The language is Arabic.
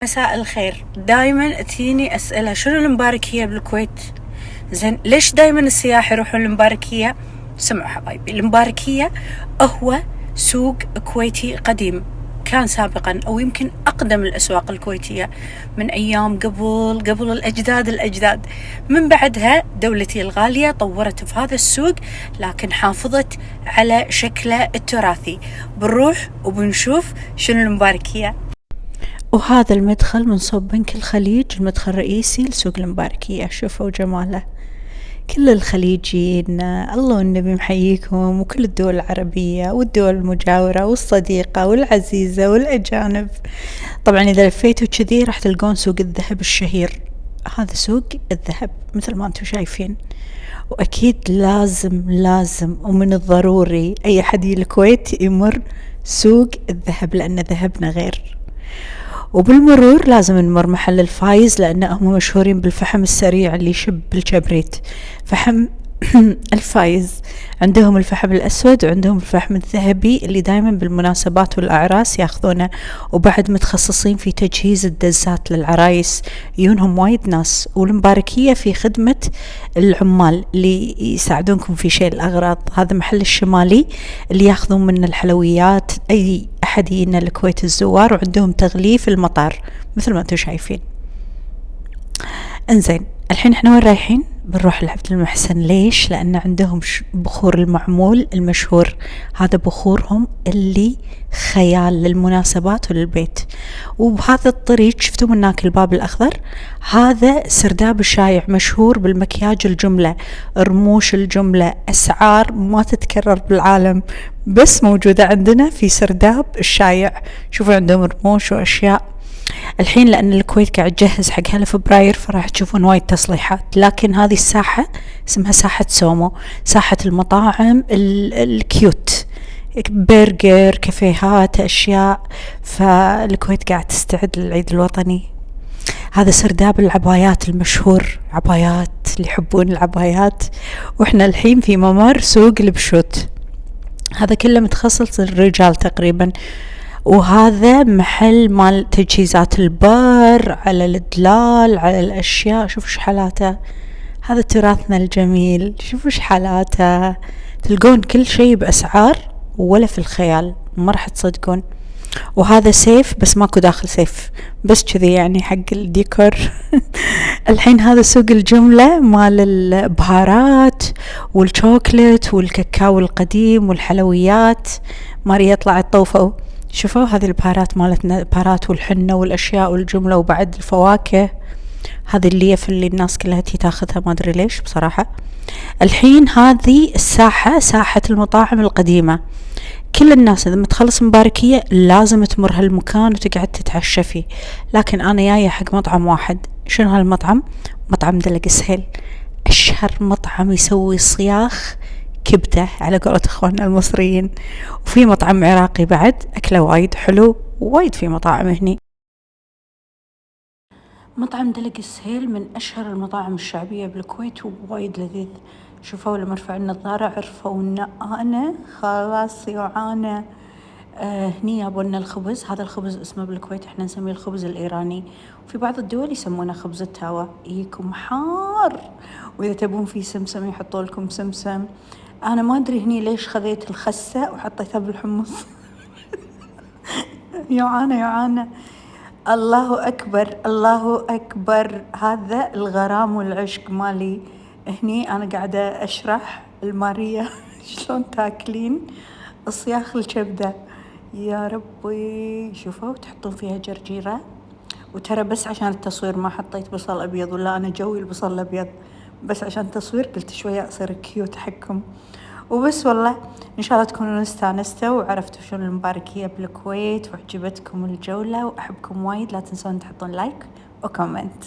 مساء الخير. دايما تجيني أسئلة شنو المباركية بالكويت؟ زين ليش دايما السياح يروحون المباركية؟ سمعوا حبايبي، المباركية هو سوق كويتي قديم، كان سابقا أو يمكن أقدم الأسواق الكويتية من أيام قبل الأجداد. من بعدها دولتي الغالية طورت في هذا السوق، لكن حافظت على شكله التراثي. بنروح وبنشوف شنو المباركية. وهذا المدخل من صوب بنك الخليج، المدخل الرئيسي لسوق المباركية. شوفوا جماله، كل الخليجيين الله والنبي محييكم، وكل الدول العربية والدول المجاورة والصديقة والعزيزة والأجانب. طبعا إذا لفيتوا كذي راح تلقون سوق الذهب الشهير. هذا سوق الذهب مثل ما انتم شايفين، وأكيد لازم ومن الضروري أي حد يجي الكويت يمر سوق الذهب، لأن ذهبنا غير. وبالمرور لازم نمر محل الفايز، لأنهم مشهورين بالفحم السريع اللي يشب بالكبريت، فحم الفايز. عندهم الفحم الأسود وعندهم الفحم الذهبي اللي دايما بالمناسبات والأعراس ياخذونه، وبعد متخصصين في تجهيز الدزات للعرايس، يونهم وايد ناس. والمباركية في خدمة العمال اللي يساعدونكم في شيل الأغراض. هذا محل الشمالي اللي ياخذون من الحلويات أي أحد يجينا الكويت الزوار، وعندهم تغليف المطار مثل ما انتم شايفين. انزين، الحين احنا وين رايحين؟ بنروح لعبد المحسن. ليش؟ لأن عندهم بخور المعمول المشهور، هذا بخورهم اللي خيال للمناسبات وللبيت. وبهذا الطريق شفتوا من هناك الباب الأخضر، هذا سرداب الشايع، مشهور بالمكياج الجملة، رموش الجملة، أسعار ما تتكرر بالعالم بس موجودة عندنا في سرداب الشايع. شوفوا عندهم رموش وأشياء. الحين لأن الكويت قاعد تجهز حق هلا فبراير، فراح تشوفون وايد تصليحات. لكن هذه الساحة اسمها ساحة سومو، ساحة المطاعم الكيوت، برجر، كافيهات، أشياء. فالكويت قاعد تستعد للعيد الوطني. هذا سرداب العبايات المشهور، عبايات اللي يحبون العبايات. وإحنا الحين في ممر سوق البشوت، هذا كله متخصص للرجال تقريبا. وهذا محل مال تجهيزات البر، على الدلال، على الأشياء. شوفوا شحالاته، هذا تراثنا الجميل. شوفوا شحالاته، تلقون كل شيء بأسعار ولا في الخيال، ما راح تصدقون. وهذا سيف بس ماكو داخل سيف، بس كذي يعني حق الديكور. الحين هذا سوق الجملة مال البهارات والشوكلت والكاكاو القديم والحلويات. ماريا طلعت طوفة. شوفوا هذه البهارات مالتنا، البهارات والحنة والأشياء والجملة، وبعد الفواكه. هذه الليف اللي الناس كلها تاخذها، ما أدري ليش بصراحة. الحين هذه الساحة ساحة المطاعم القديمة. كل الناس إذا متخلص مباركية لازم تمر هالمكان وتقعد تتعشى فيه. لكن أنا جاية حق مطعم واحد. شنو هالمطعم؟ مطعم دلق السهيل، أشهر مطعم يسوي صياخ كبدة على قولة إخواننا المصريين. وفي مطعم عراقي بعد أكله وايد حلو، وايد في مطاعم هني. مطعم دلق السهيل من أشهر المطاعم الشعبية بالكويت، ووايد لذيذ. شوفوا لما ارفع النظارة عرفوا ان انا خلاص جوعانة. هني يابونا الخبز، هذا الخبز اسمه بالكويت احنا نسميه الخبز الإيراني، وفي بعض الدول يسمونه خبز التاوى، يجيكم حار، وإذا تبون فيه سمسم يحطوا لكم سمسم. أنا ما أدري هني ليش خذيت الخسة وحطيتها بالحمص. يوعانة. الله أكبر الله أكبر، هذا الغرام والعشق مالي. هني أنا قاعدة أشرح المارية شلون تاكلين صياخ الكبدة. يا ربي، شوفوا تحطون فيها جرجيرة، وترى بس عشان التصوير ما حطيت بصل أبيض، ولا أنا جوي البصل الأبيض، بس عشان التصوير قلت شوية أصير كيوت حقكم وبس. والله إن شاء الله تكونوا استانستوا وعرفتوا شنو المباركية بالكويت، وعجبتكم الجولة، وأحبكم وايد. لا تنسون تحطون لايك وكومنت.